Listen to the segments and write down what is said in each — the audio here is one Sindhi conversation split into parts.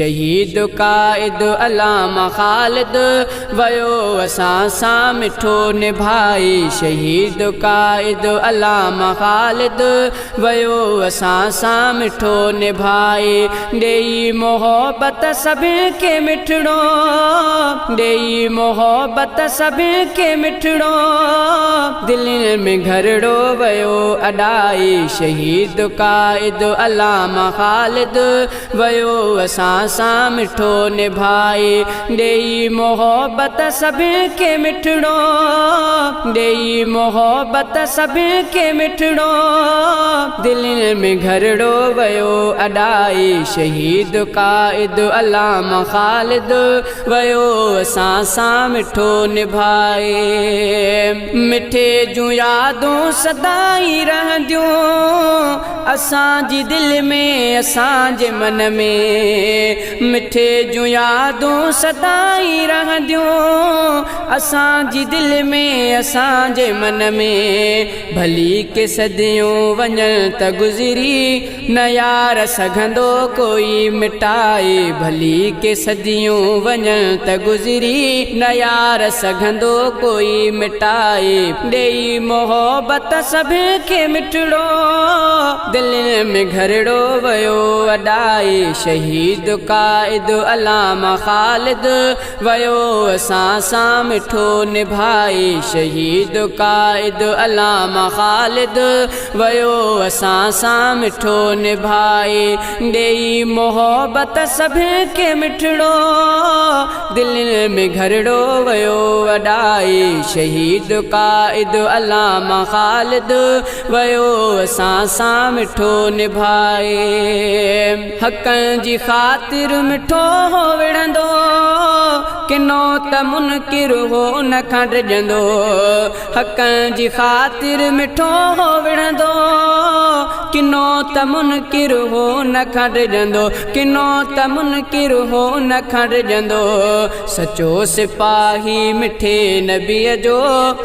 शहीद قائد علامه خالد ويو اسان سان مٺو نڀائي شهيد قائد علامه خالد ويو اسان سان مٺو نڀائي ڏيي محبت سڀني کي مٺڙو ڏيي محبت سڀني کي مٺڙو دلن ۾ گھرڙو ويو اڏائي شهيد قائد علامه خالد ويو اسان سان مٺو نڀائي ڏيي محبت سڀني کي مٺڙو ڏيي محبت سڀني کي مٺڙو دلن ۾ گھرڙو ويو اڏائي شهيد قائد علامه خالد ويو اسان سان مٺو نڀائي مٺي جون یادون سدائي رهنديون اسان جي دل ۾ اسان جي من ۾ مٺي جون یادون سدائي رهنديون اسان جي دل ۾ اسان جي من ۾ ڀلي کے صديون وڃن ته گذري نه يار سگھندو کوئی مٽائي ڀلي کے صديون وڃن ته گذري نه يار سگھندو کوئی مٹائي ڏيي محبت سڀني کي مٺڙو دلن ۾ گھرڙو ويو اڏائي شهيد قائد علامه خالد ويو اسان سان مٺو نڀائي شهيد قائد علامه خالد ويو اسان سان مٺو نڀائي ڏيي محبت سڀني کي مٺڙو دلن ۾ گھرڙو ويو اڏائي شهيد قائد علامه خالد ويو اسان سان مٺو نڀائي حقن جي خاطر مٺو هو وڙندو ڪنو ته منڪر هو نه کڏجندو حقن جي خاطر مٺو هو وڙندو ڪنو ته منڪر هو نه کڏجندو ڪنو ته منڪر هو نه کڏجندو سچو سپاهي مٺي نبيء جو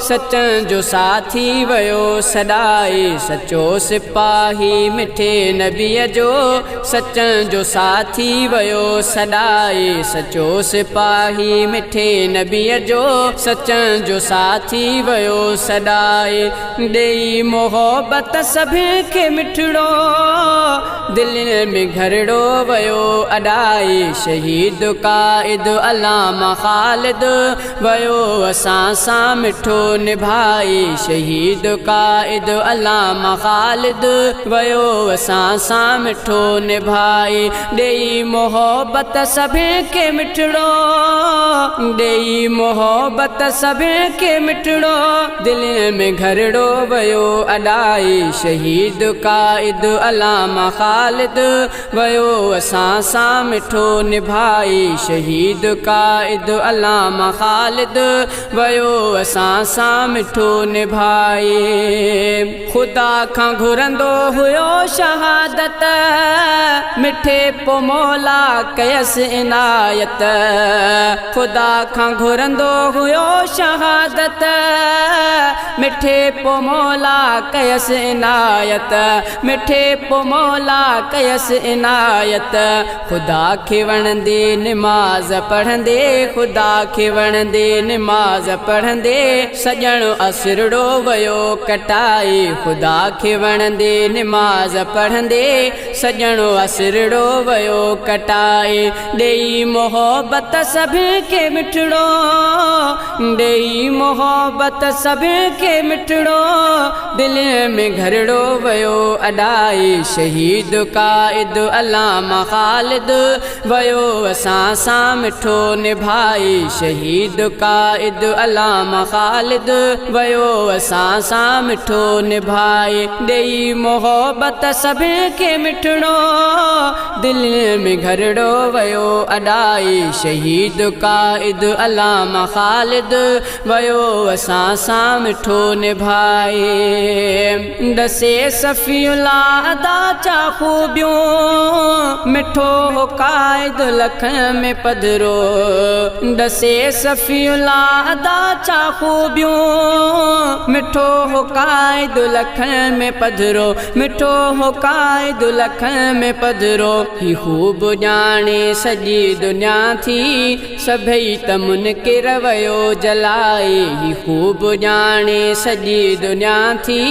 سچن جو ساٿي ويو سڏائي سچو سپاهي مٺي نبيء جو سچن جو ساٿي ويو سڏائي سچو سپاهي مٺي نبيء جو سچن جو ساٿي ويو سڏائي ڏيي محبت سڀني کي مٺڙو دلن ۾ گھرڙو ويو اڏائي شهيد قائد علامه خالد ويو اسان سان مٺو نڀائي شهيد قائد علامه خالد ويو اسان سان مٺو نڀائي ڏيي محبت سڀني کي مٺڙو ڏيي محبت سڀني کي مٺڙو دلن ۾ گھرڙو ويو اڏائي شهيد قائد علامه خالد ويو اسان سان مٺو نڀائي شهيد قائد علامه خالد ويو اسان سان مٺو نڀائي خدا کان گھرندو هيو شهادت مٺي پو مولا کيس عنايت خدا کان گھرندو هيو شهادت مٺي پو مولا کيس عنايت مٺي پو مولا کيس عنايت خدا کي وڻندي نماز پڙهندي خدا کي وڻندي نماز پڙهندي سڄڻ اسرڙو ويو کٽائي خدا کي وڻندي نماز پڙهندي سڄڻ اسرڙو ويو کٽائي ڏيي محبت سڀني کي مٺڙو ڏيي محبت سڀني کي مٺڙو دلن ۾ گھرڙو ويو اڏائي شهيد قائد علامه خالد ويو اسان سان مٺو نڀائي شهيد قائد علامه خالد ويو اسان سان مٺو نڀائي ڏيي محبت سڀني کي مٺڙو دل ۾ گھرڙو ويو اڏائي شهيد قائد علامه خالد ويو اسان سان مٺو نڀائي دسے صفی اللہ ادا چا خوبیوں مٹھو ہو قائد لکھن میں پدھرو دسے صفی اللہ ادا چا خوبیوں مٹھو ہو قائد لکھن میں پدھرو مٹھو ہو قائد لکھن میں پدھرو ہی خوب جانے سجی دنیا تھی سبھی تمن کے رویو جلائے ہی خوب جانے سجی دنیا تھی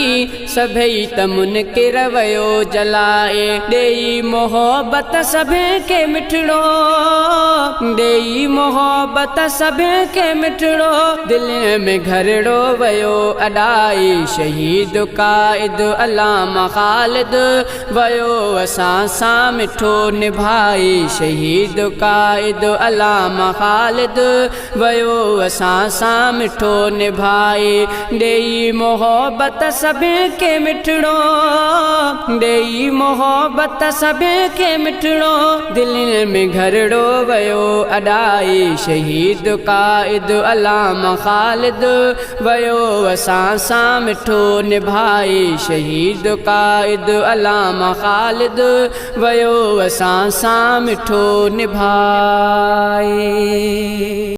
سبھی تمن کے رویو جلائے ڈیئی محبت سبھی کے مٹھڑو ڈیئی محبت سبھی کے مٹھڑو دل میں گھرڑو ویو اڈائی شہید قائد علامه خالد ويو اسان سان مٺو نڀائي شهيد قائد علامه خالد ويو اسان سان مٺو نڀائي ڏيئی محبت سڀي کي مٺڙو ڏيئی محبت سڀي کي مٺڙو دلن ۾ گھرڙو ويو اڏائي شهيد قائد علامه خالد ويو اسان سان مٺو نڀائي شهید قائد علامه خالد ويو اسان سان مٺو نڀائي